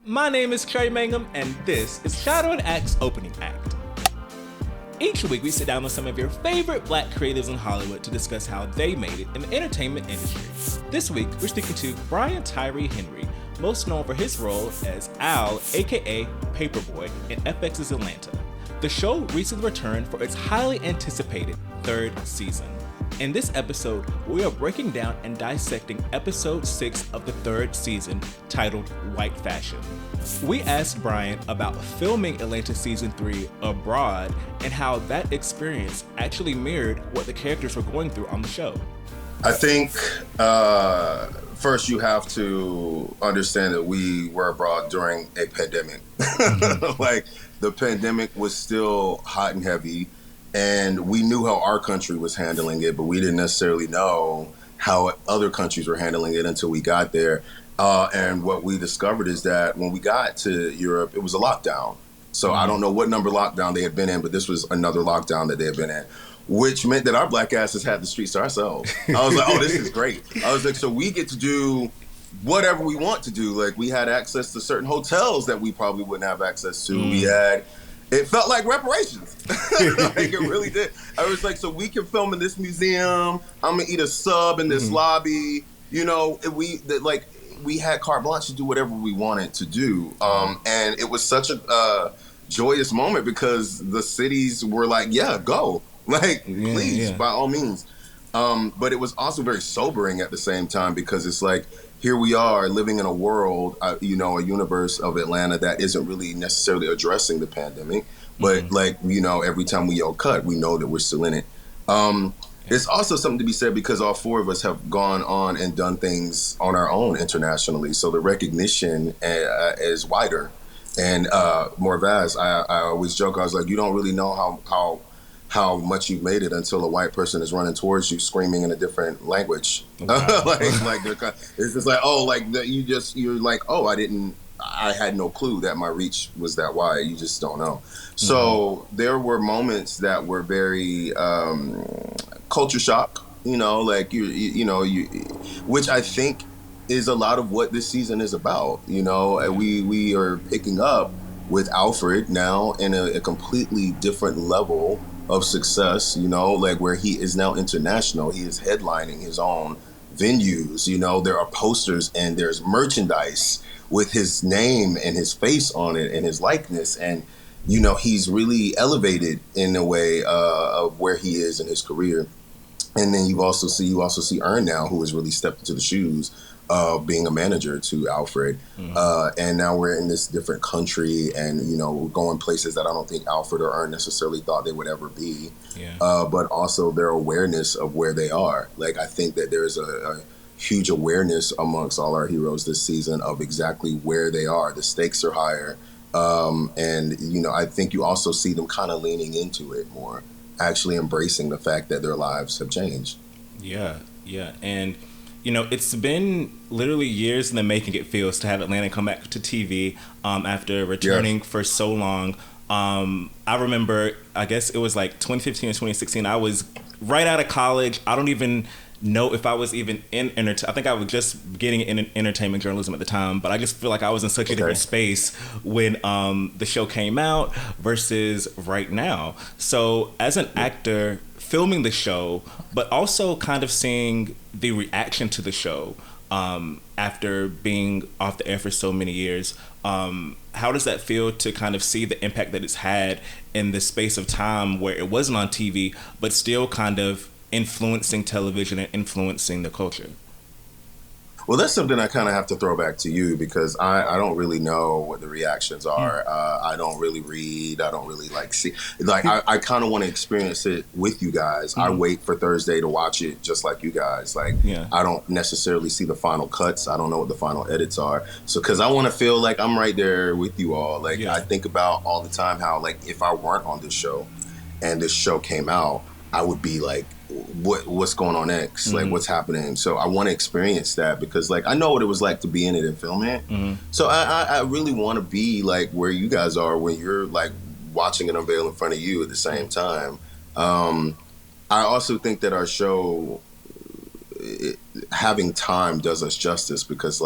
My name is Trey Mangum, and this is Shadow and Act's Opening Act. Each week, we sit down with some of your favorite Black creatives in Hollywood to discuss how they made it in the entertainment industry. This week, we're speaking to Brian Tyree Henry, most known for his role as Al, aka Paperboy, in FX's Atlanta. The show recently returned for its highly anticipated third season. In this episode, we are breaking down and dissecting episode 6 of the third season, titled White Fashion. We asked Brian about filming Atlanta season 3 abroad and how that experience actually mirrored what the characters were going through on the show. I think first you have to understand that we were abroad during a pandemic. Like, the pandemic was still hot and heavy. And we knew how our country was handling it, but we didn't necessarily know how other countries were handling it until we got there. And what we discovered is that when we got to Europe, it was a lockdown. So I don't know what number lockdown they had been in, but this was another lockdown that they had been in, which meant that our black asses had the streets to ourselves. I was like, oh, this is great. I was like, so we get to do whatever we want to do. Like, we had access to certain hotels that we probably wouldn't have access to. It felt like reparations. Like, it really did. I was like, so we can film in this museum. I'm gonna eat a sub in this lobby. You know, we had carte blanche to do whatever we wanted to do. And it was such a joyous moment because the cities were like, yeah, go. Like, please, by all means. But it was also very sobering at the same time because it's like, here we are living in a world, a universe of Atlanta that isn't really necessarily addressing the pandemic. But every time we yell cut, we know that we're still in it. It's also something to be said because all four of us have gone on and done things on our own internationally. So the recognition is wider and more vast. I always joke, I was like, you don't really know how much you've made it until a white person is running towards you screaming in a different language. It's just like, oh, like you're like, oh, I had no clue that my reach was that wide. You just don't know. So there were moments that were very culture shock, which I think is a lot of what this season is about. We are picking up with Alfred now in a completely different level of success, where he is now international. He is headlining his own venues. There are posters and there's merchandise with his name and his face on it and his likeness. And, he's really elevated in a way of where he is in his career. And then you also see Earn now, who has really stepped into the shoes of being a manager to Alfred. And now we're in this different country and, we're going places that I don't think Alfred or Earn necessarily thought they would ever be. But also their awareness of where they are. Like, I think that there's a huge awareness amongst all our heroes this season of exactly where they are. The stakes are higher. And, I think you also see them kind of leaning into it more, actually embracing the fact that their lives have changed. Yeah. And it's been literally years in the making, it feels, to have Atlanta come back to TV after returning for so long. I remember, I guess it was like 2015 or 2016. I was right out of college. I don't even know if I was even in I think I was just getting in entertainment journalism at the time, but I just feel like I was in such a different space when the show came out versus right now. So as an actor filming the show, but also kind of seeing the reaction to the show after being off the air for so many years, how does that feel to kind of see the impact that it's had in the space of time where it wasn't on TV, but still kind of influencing television and influencing the culture? Well, that's something I kind of have to throw back to you because I don't really know what the reactions are. I don't really read. I don't really see. I kind of want to experience it with you guys. I wait for Thursday to watch it just like you guys. I don't necessarily see the final cuts. I don't know what the final edits are. So because I want to feel like I'm right there with you all. I think about all the time how if I weren't on this show and this show came out, I would be like, what's going on next? What's happening? So I want to experience that because I know what it was like to be in it and film it. So I really want to be where you guys are when you're watching it unveil in front of you at the same time. I also think that our show having time does us justice because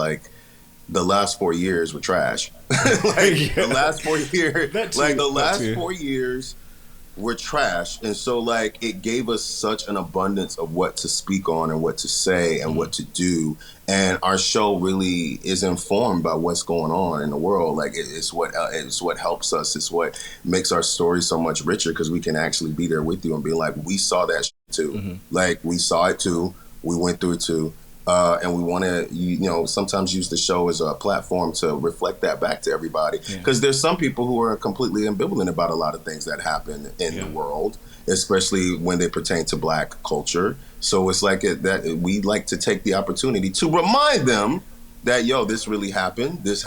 the last 4 years were trash. The last 4 years, the last 4 years were trash. And so like it gave us such an abundance of what to speak on and what to say and what to do. And our show really is informed by what's going on in the world. Like it's what helps us. It's what makes our story so much richer, because we can actually be there with you and be like, we saw that shit too. Like we saw it too. We went through it too. And we want to, sometimes use the show as a platform to reflect that back to everybody. Because there's some people who are completely ambivalent about a lot of things that happen in the world, especially when they pertain to Black culture. So it's like that we like to take the opportunity to remind them that, this really happened, this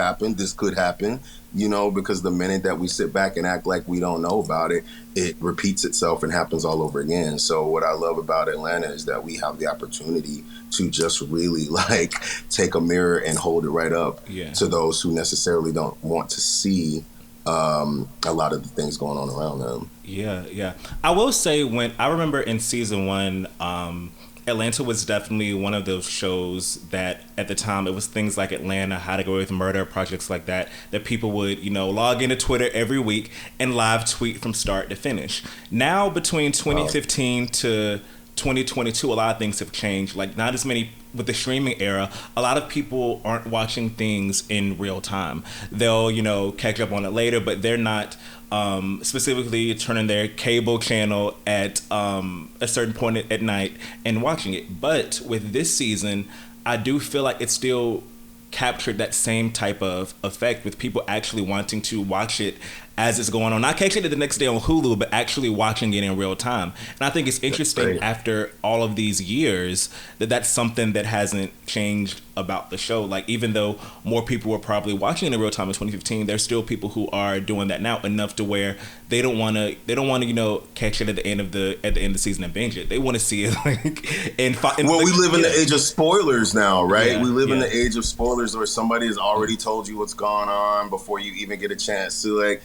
could happen, because the minute that we sit back and act like we don't know about it, it repeats itself and happens all over again. So what I love about Atlanta is that we have the opportunity to just really like take a mirror and hold it right up to those who necessarily don't want to see a lot of the things going on around them. Yeah. I will say, when I remember in season 1, Atlanta was definitely one of those shows that at the time, it was things like Atlanta, How to Go With Murder, projects like that people would, log into Twitter every week and live tweet from start to finish. Now, between 2015 to 2022, a lot of things have changed. Like, not as many with the streaming era. A lot of people aren't watching things in real time. They'll, catch up on it later, but they're not specifically turning their cable channel at a certain point at night and watching it. But with this season, I do feel like it's still captured that same type of effect, with people actually wanting to watch it as it's going on. Not catching it the next day on Hulu, but actually watching it in real time. And I think it's interesting after all of these years that that's something that hasn't changed about the show. Like, even though more people were probably watching it in real time in 2015, there's still people who are doing that now, enough to where they don't want to catch it at the end of the season and binge it. They want to see it we live in the age of spoilers now, right? We live in the age of spoilers where somebody has already told you what's going on before you even get a chance to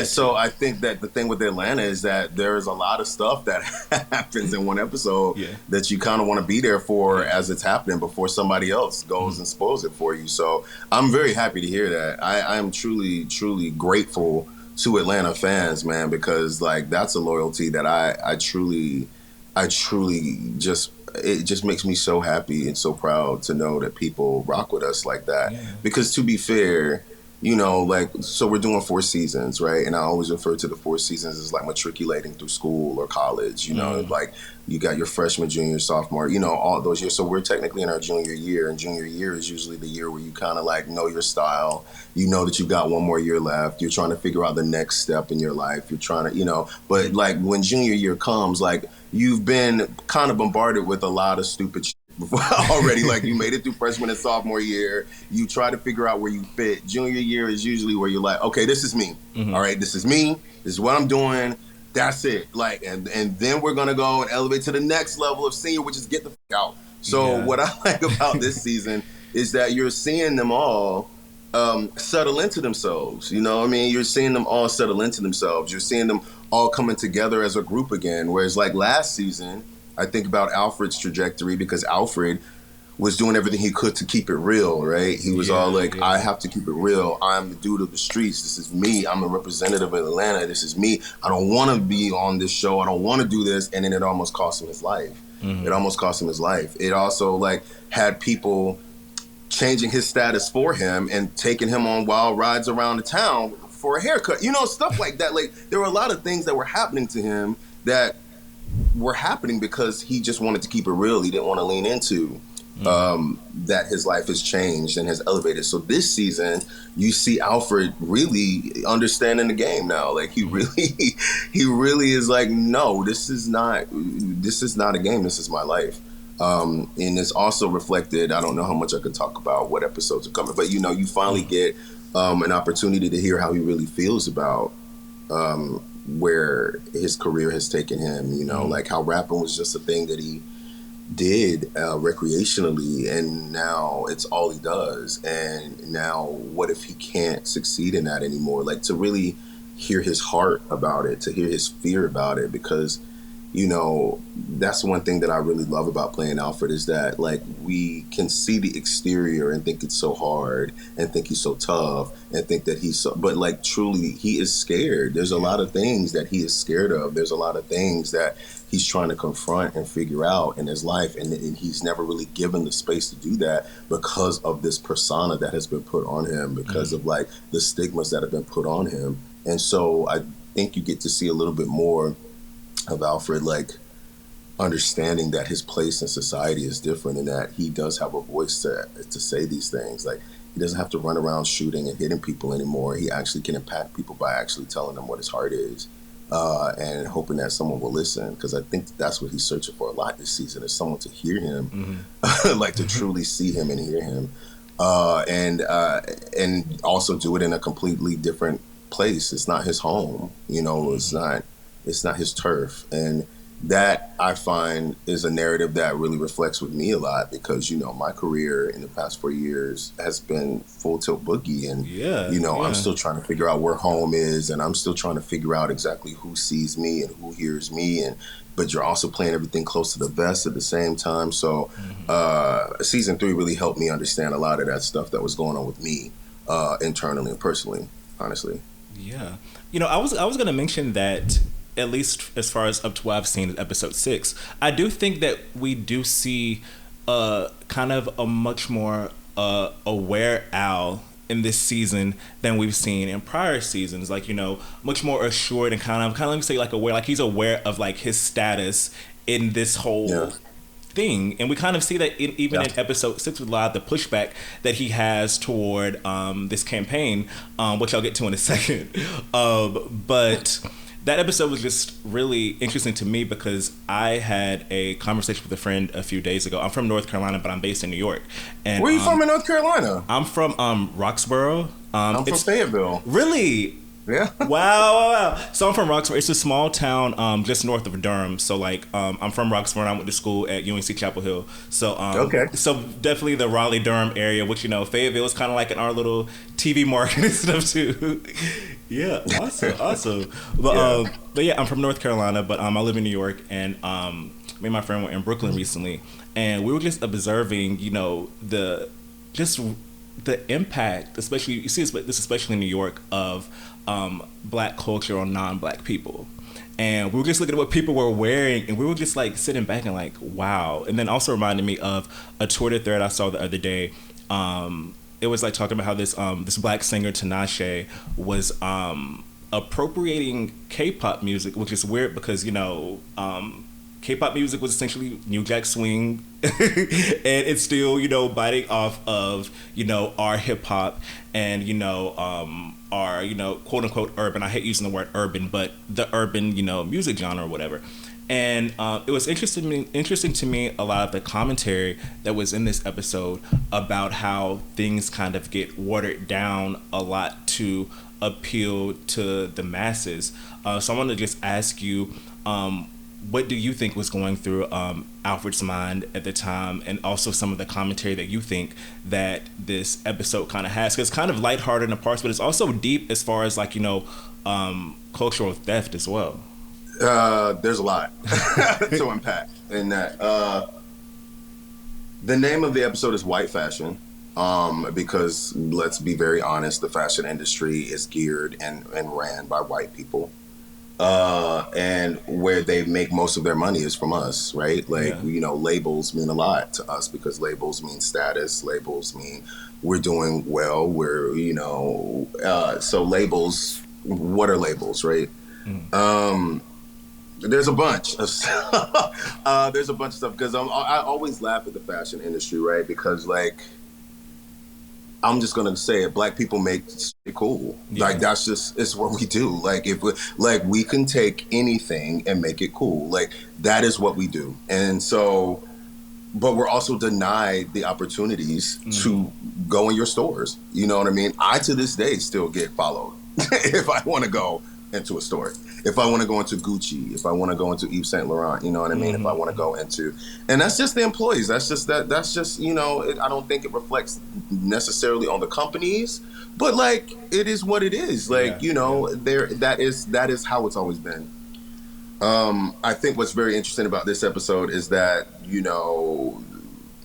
so I think that the thing with Atlanta is that there's a lot of stuff that happens in one episode that you kind of want to be there for as it's happening before somebody else goes and spoils it for you. So I'm very happy to hear that. I am truly, truly grateful to Atlanta fans, man, because like that's a loyalty that I truly just, it just makes me so happy and so proud to know that people rock with us like that. Because to be fair, so we're doing 4 seasons, right? And I always refer to the 4 seasons as like matriculating through school or college, like you got your freshman, junior, sophomore, all those years. So we're technically in our junior year, and junior year is usually the year where you kind of like know your style. You know that you got one more year left. You're trying to figure out the next step in your life. You're trying to, but like when junior year comes, like you've been kind of bombarded with a lot of stupid shit before already. Like you made it through freshman and sophomore year, you try to figure out where you fit. Junior year is usually where you're like, okay, this is me. All right, this is me. This is what I'm doing. That's it. Like, and then we're gonna go and elevate to the next level of senior, which is get the fuck out. So what I like about this season is that you're seeing them all settle into themselves. You're seeing them all settle into themselves. You're seeing them all coming together as a group again. Whereas like last season, I think about Alfred's trajectory, because Alfred was doing everything he could to keep it real, right? He was all like, I have to keep it real. I'm the dude of the streets. This is me. I'm a representative of Atlanta. This is me. I don't want to be on this show. I don't want to do this. And then it almost cost him his life. It almost cost him his life. It also like had people changing his status for him and taking him on wild rides around the town for a haircut, stuff like that. Like there were a lot of things that were happening to him that were happening because he just wanted to keep it real. He didn't want to lean into that his life has changed and has elevated. So this season, you see Alfred really understanding the game now. Like he really is like, no, this is not a game. This is my life. And it's also reflected. I don't know how much I can talk about what episodes are coming, but you finally get an opportunity to hear how he really feels about where his career has taken him. Like how rapping was just a thing that he did recreationally, and now it's all he does. And now what if he can't succeed in that anymore? Like to really hear his heart about it, to hear his fear about it, because you know, that's one thing that I really love about playing Alfred is that like we can see the exterior and think it's so hard and think he's so tough and think that he's so, but like truly he is scared. There's a lot of things that he is scared of. There's a lot of things that he's trying to confront and figure out in his life. And he's never really given the space to do that because of this persona that has been put on him, because of like the stigmas that have been put on him. And so I think you get to see a little bit more of Alfred, like understanding that his place in society is different and that he does have a voice to say these things. Like he doesn't have to run around shooting and hitting people anymore. He actually can impact people by actually telling them what his heart is, and hoping that someone will listen. Because I think that's what he's searching for a lot this season, is someone to hear him, like to truly see him and hear him, and also do it in a completely different place. It's not his home, you know. It's not his turf. And that I find is a narrative that really reflects with me a lot, because, you know, my career in the past 4 years has been full tilt boogie. And, I'm still trying to figure out where home is. And I'm still trying to figure out exactly who sees me and who hears me. But you're also playing everything close to the vest at the same time. So season 3 really helped me understand a lot of that stuff that was going on with me internally and personally, honestly. Yeah. You know, I was going to mention that, at least as far as up to what I've seen in episode 6, I do think that we do see kind of a much more aware Al in this season than we've seen in prior seasons. Like, you know, much more assured and kind of let me say like aware, like he's aware of like his status in this whole thing. And we kind of see that in episode 6 with a lot of the pushback that he has toward this campaign, which I'll get to in a second. But that episode was just really interesting to me because I had a conversation with a friend a few days ago. I'm from North Carolina, but I'm based in New York. And where are you from in North Carolina? I'm from Roxborough. I'm from Fayetteville. Really? Yeah. Wow. So I'm from Roxborough. It's a small town just north of Durham. So like I'm from Roxborough and I went to school at UNC Chapel Hill. So so definitely the Raleigh Durham area, which, you know, Fayetteville is kind of like in our little TV market and stuff too. Yeah, awesome. But yeah, I'm from North Carolina, but I live in New York, and me and my friend were in Brooklyn recently, and we were just observing, you know, the impact, especially you see this especially in New York, of Black culture on non-Black people. And we were just looking at what people were wearing, and we were just like sitting back and like, wow. And then also reminded me of a Twitter thread I saw the other day. It was like talking about how this Black singer Tinashe was appropriating K-pop music, which is weird because, you know, K-pop music was essentially New Jack Swing, and it's still, you know, biting off of, you know, our hip hop and, you know, our, you know, quote unquote urban. I hate using the word urban, but the urban, you know, music genre or whatever. And it was interesting to me a lot of the commentary that was in this episode about how things kind of get watered down a lot to appeal to the masses. So I want to just ask you, what do you think was going through Alfred's mind at the time, and also some of the commentary that you think that this episode kind of has? Because it's kind of lighthearted in parts, but it's also deep as far as like, you know, cultural theft as well. There's a lot to unpack in that. The name of the episode is White Fashion, because let's be very honest, the fashion industry is geared and ran by white people. And where they make most of their money is from us, right? Like, you know, labels mean a lot to us because labels mean status. Labels mean we're doing well. We're, you know, so labels, what are labels, right? There's a bunch of stuff. There's a bunch of stuff because I always laugh at the fashion industry, right? Because like, I'm just gonna say it. Black people make it cool. Yeah. Like that's just it's what we do. Like if we can take anything and make it cool. Like that is what we do. And so, but we're also denied the opportunities to go in your stores. You know what I mean? I to this day still get followed if I want to go into a store. If I want to go into Gucci, if I want to go into Yves Saint Laurent, you know what I mean? If I want to go into, and that's just the employees. That's just, you know, I don't think it reflects necessarily on the companies, but like, it is what it is. Like, you know, that is how it's always been. I think what's very interesting about this episode is that,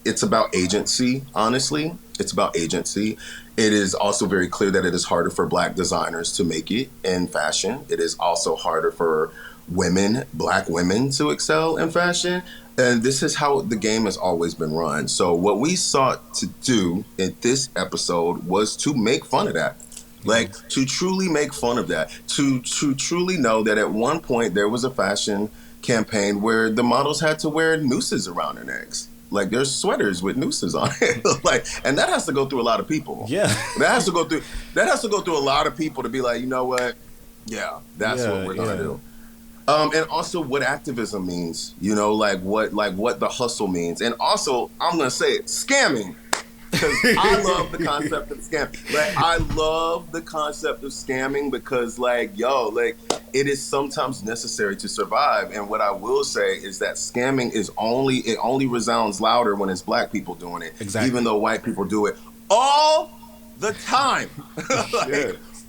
it's about agency, honestly. It's about agency. It is also very clear that it is harder for Black designers to make it in fashion. It is also harder for Black women to excel in fashion. And this is how the game has always been run. So what we sought to do in this episode was to make fun of that. Like, to truly make fun of that. To truly know that at one point there was a fashion campaign where the models had to wear nooses around their necks. Like, there's sweaters with nooses on it. And that has to go through a lot of people. Yeah. That has to go through a lot of people to be like, you know what? Yeah, that's what we're gonna do. And also what activism means, what the hustle means. And also, I'm gonna say it, scamming. Because I love the concept of scamming. I love the concept of scamming because, it is sometimes necessary to survive. And what I will say is that scamming only resounds louder when it's Black people doing it. Exactly. Even though white people do it all the time.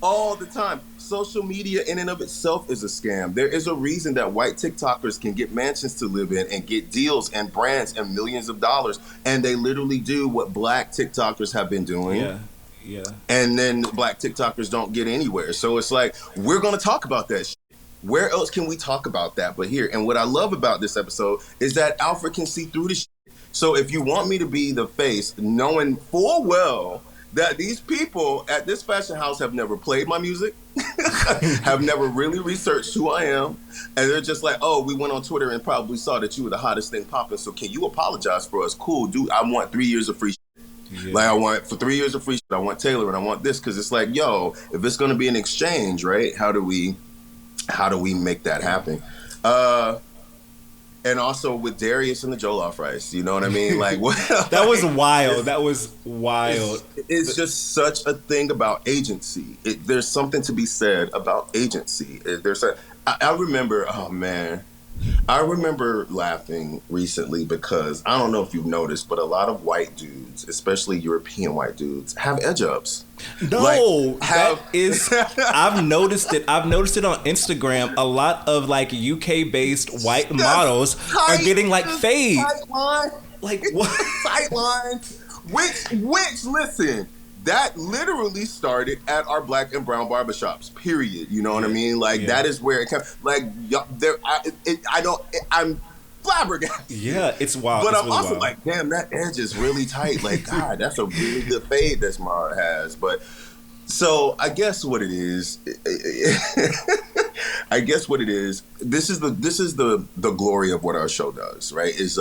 All the time. Social media in and of itself is a scam. There is a reason that white TikTokers can get mansions to live in and get deals and brands and millions of dollars. And they literally do what Black TikTokers have been doing. Yeah. And then Black TikTokers don't get anywhere. So it's like, we're going to talk about that shit. Where else can we talk about that but here? And what I love about this episode is that Alfred can see through the shit. So if you want me to be the face, knowing full well that these people at this fashion house have never played my music, have never really researched who I am, and they're just like, oh, we went on Twitter and probably saw that you were the hottest thing popping, so can you apologize for us? Cool, dude, I want 3 years of free shit. Yeah. I want, for 3 years of free shit, I want Taylor and I want this, because it's like, yo, if it's going to be an exchange, right, how do we make that happen? And also with Darius and the Jollof rice, you know what I mean? That was wild. That was wild. It's just such a thing about agency. There's something to be said about agency. I remember, oh man, I remember laughing recently because I don't know if you've noticed, but a lot of white dudes, especially European white dudes, have edge ups. No, I've noticed it. I've noticed it on Instagram. A lot of UK based white models are getting fades. Tight line. What? Tight line. Which listen, that literally started at our Black and brown barbershops, period. You know what I mean? That is where it comes. I'm flabbergasted. Yeah, it's wild. But it's I'm really also wild. damn, that edge is really tight. God, that's a really good fade that Smart has. But so I guess what it is, this is the glory of what our show does, right? It's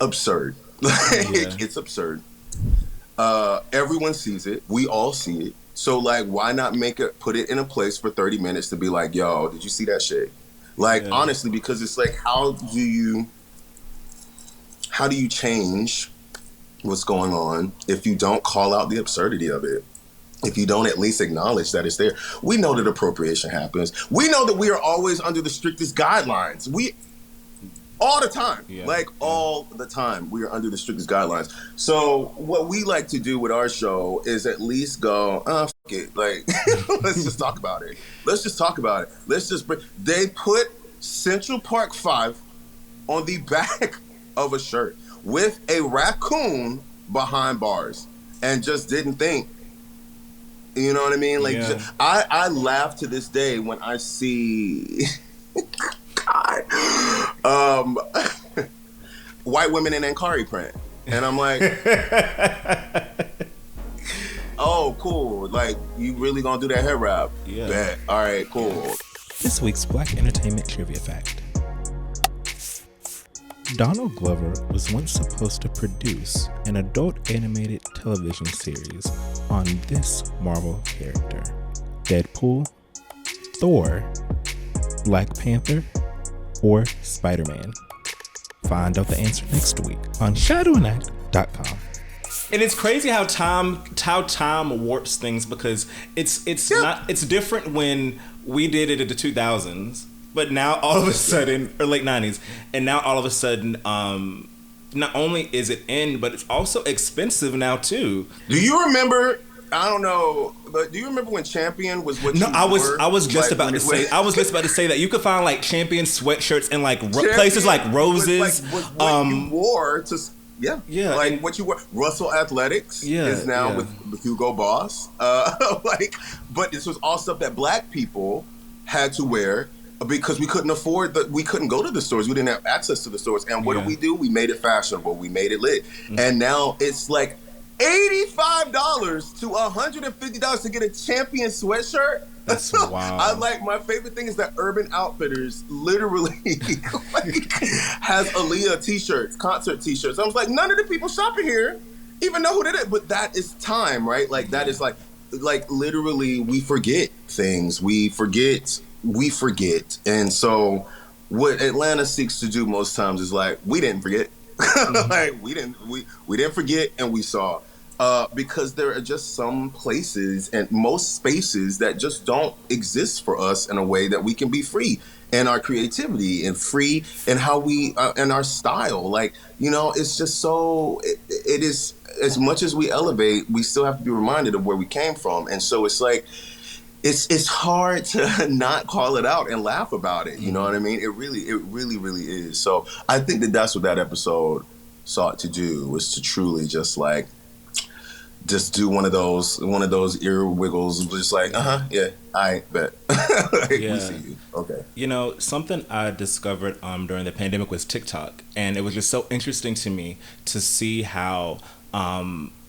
absurd. It's absurd. Everyone sees it. We all see it. So why not put it in a place for 30 minutes to be like, yo, did you see that shit? Honestly, because it's how do you change what's going on if you don't call out the absurdity of it? If you don't at least acknowledge that it's there. We know that appropriation happens. We know that we are always under the strictest guidelines. All the time. All the time, we are under the strictest guidelines. So what we like to do with our show is at least go, fuck it. Let's just talk about it. They put Central Park 5 on the back of a shirt with a raccoon behind bars and just didn't think. You know what I mean? I laugh to this day when I see... white women in Ankari print, and I'm like, oh, cool. You really gonna do that hair wrap? Yeah. Bet. All right, cool. This week's Black Entertainment Trivia Fact. Donald Glover was once supposed to produce an adult animated television series on this Marvel character: Deadpool, Thor, Black Panther, or Spider-Man. Find out the answer next week on shadowandact.com. And it's crazy how time warps things, because it's different when we did it in the 2000s, but now all of a sudden, or late 90s, and now all of a sudden, not only is it in, but it's also expensive now too. Do you remember I don't know, but do you remember when Champion was what No, you I wore? was just Like about to say that you could find like Champion sweatshirts in like places like Champion Roses. was what you wore to, yeah, Yeah, like and what you wore. Russell Athletics yeah, is now yeah, with Hugo Boss. Like, but this was all stuff that Black people had to wear because we couldn't afford we couldn't go to the stores. We didn't have access to the stores. And what did yeah. we do? We made it fashionable. We made it lit. And now it's like $85 to $150 to get a Champion sweatshirt. That's I wild. like, my favorite thing is that Urban Outfitters literally like, has Aaliyah t-shirts, concert t-shirts. I was like, none of the people shopping here even know who did it, but that is time, right? Like that is like literally we forget things. We forget. And so what Atlanta seeks to do most times is like, we didn't forget. Like we didn't forget, and we saw. Because there are just some places and most spaces that just don't exist for us in a way that we can be free in our creativity and free in how we in our style. Like, you know, it's just so it is, as much as we elevate, we still have to be reminded of where we came from. And so it's like it's hard to not call it out and laugh about it. You know what I mean? It really is. So I think that that's what that episode sought to do, was to truly just do one of those ear wiggles, just like, yeah, I bet. Like, Yeah. we see you. Okay. You know, something I discovered during the pandemic was TikTok, and it was just so interesting to me to see how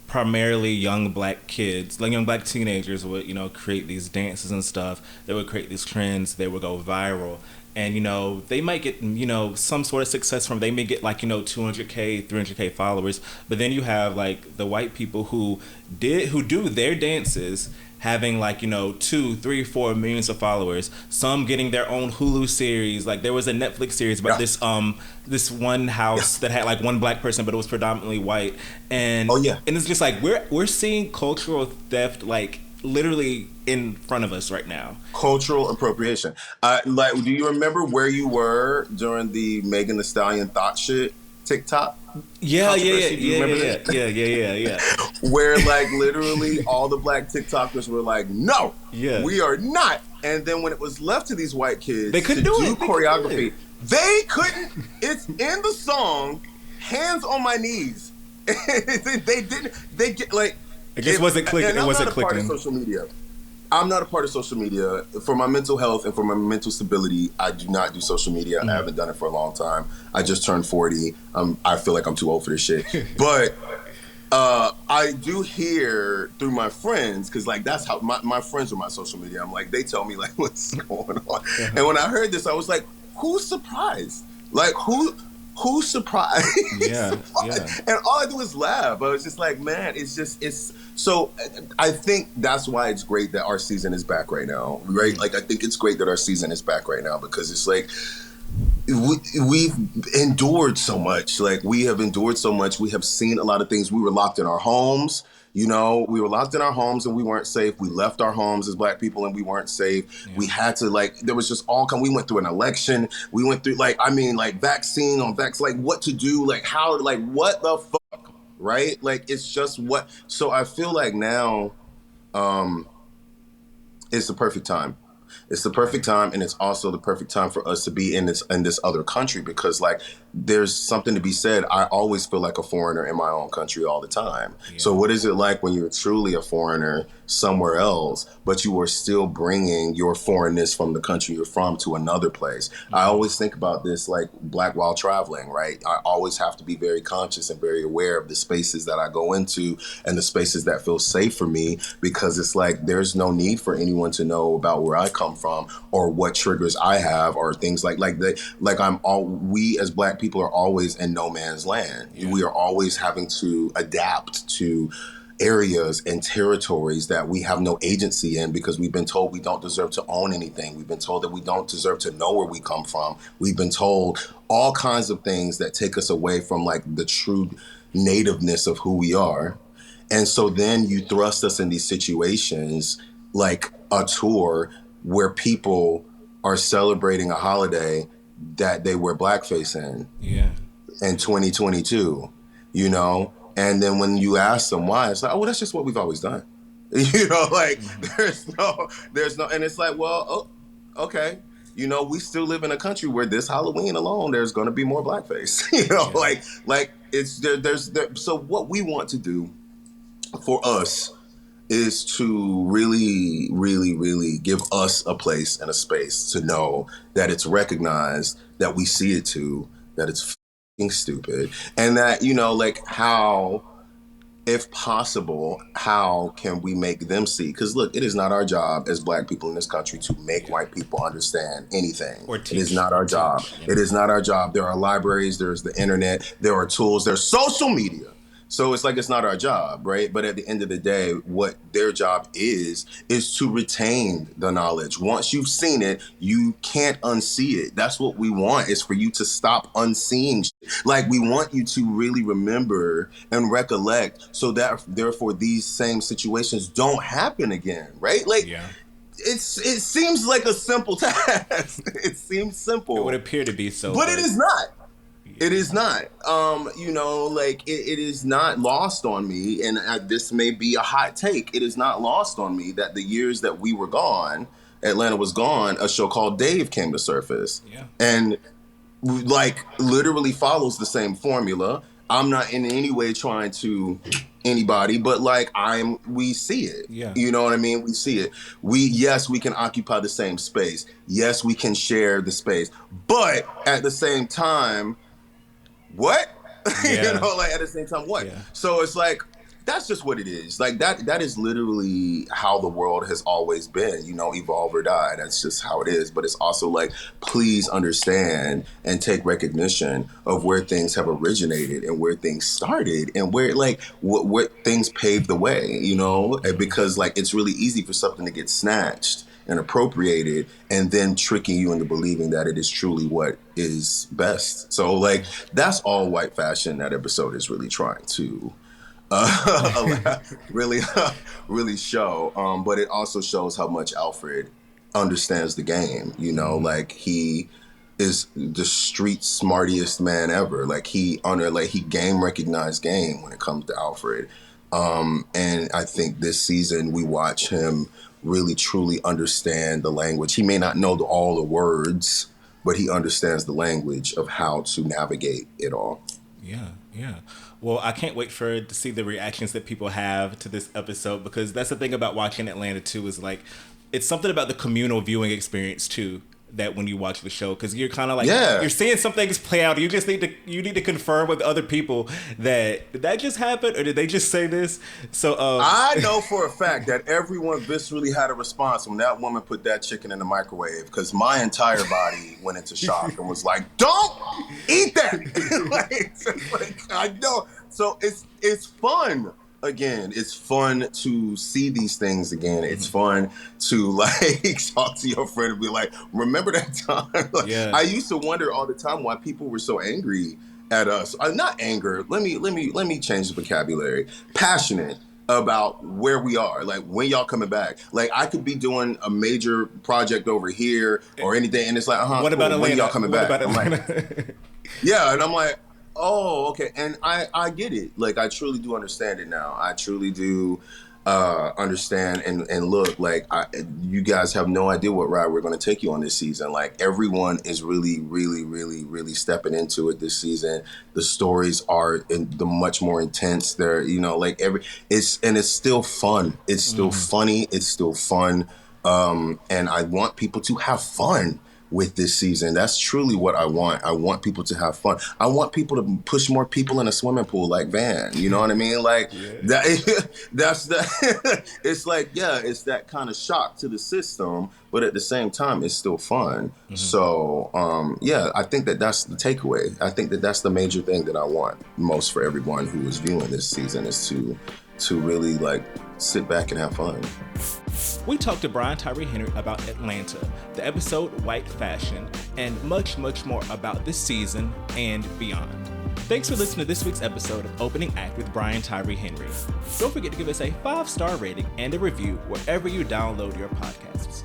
primarily young Black kids, like young Black teenagers, would, you know, create these dances and stuff. They would create these trends. They would go viral. And, you know, they might get, you know, some sort of success from it. They may get like, you know, 200K, 300K followers. But then you have like the white people who do their dances having like, you know, 2, 3, 4 millions of followers. Some getting their own Hulu series. Like there was a Netflix series about this one house that had like one Black person, but it was predominantly white. And and it's just like we're seeing cultural theft like literally in front of us right now. Cultural appropriation. Like, do you remember where you were during the Megan Thee Stallion thought shit TikTok? Yeah. Where like literally all the Black TikTokers were like, no, we are not. And then when it was left to these white kids they couldn't do choreography, they couldn't. It's in the song, "Hands on My Knees." They didn't. They get like. It just wasn't clicking. It wasn't clicking. I'm not a part of social media. I'm not a part of social media. For my mental health and for my mental stability, I do not do social media. I haven't done it for a long time. I just turned 40. I feel like I'm too old for this shit. But I do hear through my friends, because like that's how my friends are my social media. I'm like, they tell me like what's going on. And when I heard this, I was like, who's surprised? Like who's surprised? Yeah. And all I do is laugh. I was just like, man, it's so I think that's why it's great that our season is back right now, right? Like, I think it's great that our season is back right now, because it's like we've endured so much. Like, we have endured so much. We have seen a lot of things. We were locked in our homes. You know, we were locked in our homes and we weren't safe. We left our homes as Black people and we weren't safe. Yeah. We had to, like, there was just we went through an election. We went through, like, I mean, like, vaccine on like, what to do, like, how, like, what the fuck, right? Like, it's just what. So I feel like now it's the perfect time. It's the perfect time, and it's also the perfect time for us to be in this other country, because like there's something to be said. I always feel like a foreigner in my own country all the time. Yeah. So what is it like when you're truly a foreigner somewhere else, but you are still bringing your foreignness from the country you're from to another place? Mm-hmm. I always think about this like Black while traveling, right? I always have to be very conscious and very aware of the spaces that I go into and the spaces that feel safe for me, because it's like there's no need for anyone to know about where I come from or what triggers I have or things like that. Like we as Black people are always in no man's land. Yeah. We are always having to adapt to areas and territories that we have no agency in, because we've been told we don't deserve to own anything. We've been told that we don't deserve to know where we come from. We've been told all kinds of things that take us away from like the true nativeness of who we are. And so then you thrust us in these situations like a tour where people are celebrating a holiday that they wear blackface in. Yeah. In 2022, you know? And then when you ask them why, it's like, oh, well, that's just what we've always done. You know, like there's no, and it's like, well, oh, okay. You know, we still live in a country where this Halloween alone, there's going to be more blackface. You know, like it's there. So what we want to do for us is to really, really, really give us a place and a space to know that it's recognized, that we see it too, that it's fucking stupid, and that, you know, like how, if possible, how can we make them see? Because look, it is not our job as Black people in this country to make white people understand anything. Or teach. It is not our job. It is not our job. There are libraries, there's the internet, there are tools, there's social media. So it's like, it's not our job, right? But at the end of the day, what their job is to retain the knowledge. Once you've seen it, you can't unsee it. That's what we want, is for you to stop unseeing shit. Like, we want you to really remember and recollect, so that therefore these same situations don't happen again, right? Like, it seems like a simple task. It seems simple. It would appear to be so. But it is not. It is not. You know, like, it is not lost on me, and this may be a hot take. It is not lost on me that the years that we were gone, Atlanta was gone, a show called Dave came to surface. Yeah. And, like, literally follows the same formula. I'm not in any way trying to anybody, but like, we see it. Yeah. You know what I mean? We see it. Yes, we can occupy the same space. Yes, we can share the space. But at the same time, what? Yeah. You know, like, at the same time, what? Yeah. So it's like, that's just what it is. Like, that is literally how the world has always been, you know, evolve or die. That's just how it is. But it's also like, please understand and take recognition of where things have originated and where things started and where, like, what things paved the way, you know? Because, like, it's really easy for something to get snatched and appropriated, and then tricking you into believing that it is truly what is best. So, like, that's all white fashion that episode is really trying to really show. But it also shows how much Alfred understands the game. You know, like, he is the street smartest man ever. Like, he game recognized game when it comes to Alfred. And I think this season we watch him really truly understand the language. He may not know all the words, but he understands the language of how to navigate it all. Yeah. Well, I can't wait to see the reactions that people have to this episode, because that's the thing about watching Atlanta too, is like, it's something about the communal viewing experience too, that when you watch the show, because you're kind of like, you're seeing some things play out. You just need to confirm with other people that did that just happen, or did they just say this? So I know for a fact that everyone viscerally had a response when that woman put that chicken in the microwave, because my entire body went into shock and was like, "Don't eat that!" like, I know. So it's fun. Again, it's fun to see these things again. It's fun to, like, talk to your friend and be like, remember that time? Like, I used to wonder all the time why people were so angry at us. Not anger. Let me change the vocabulary. Passionate about where we are. Like, when y'all coming back? Like, I could be doing a major project over here or anything, and it's like, what about Atlanta? When y'all coming what back? About I'm like, yeah, and I'm like, oh, okay. And I get it. Like, I truly do understand it now. I truly do understand and look, like, you guys have no idea what ride we're going to take you on this season. Like, everyone is really, really, really, really stepping into it this season. The stories are the much more intense. They're, you know, like, it's still fun. It's still funny. It's still fun. And I want people to have fun with this season. That's truly what I want. I want people to have fun. I want people to push more people in a swimming pool like Van. You know what I mean? Like, that's the it's like, it's that kind of shock to the system, but at the same time, it's still fun. So, I think that's the takeaway. I think that's the major thing that I want most for everyone who is viewing this season, is to really, like, sit back and have fun. We talked to Brian Tyree Henry about Atlanta, the episode White Fashion, and much, much more about this season and beyond. Thanks for listening to this week's episode of Opening Act with Brian Tyree Henry. Don't forget to give us a 5-star rating and a review wherever you download your podcasts.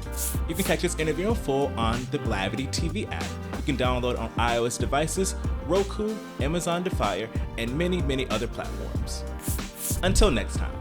You can catch this interview in full on the BlavityTV app. You can download on iOS devices, Roku, Amazon Fire, and many, many other platforms. Until next time.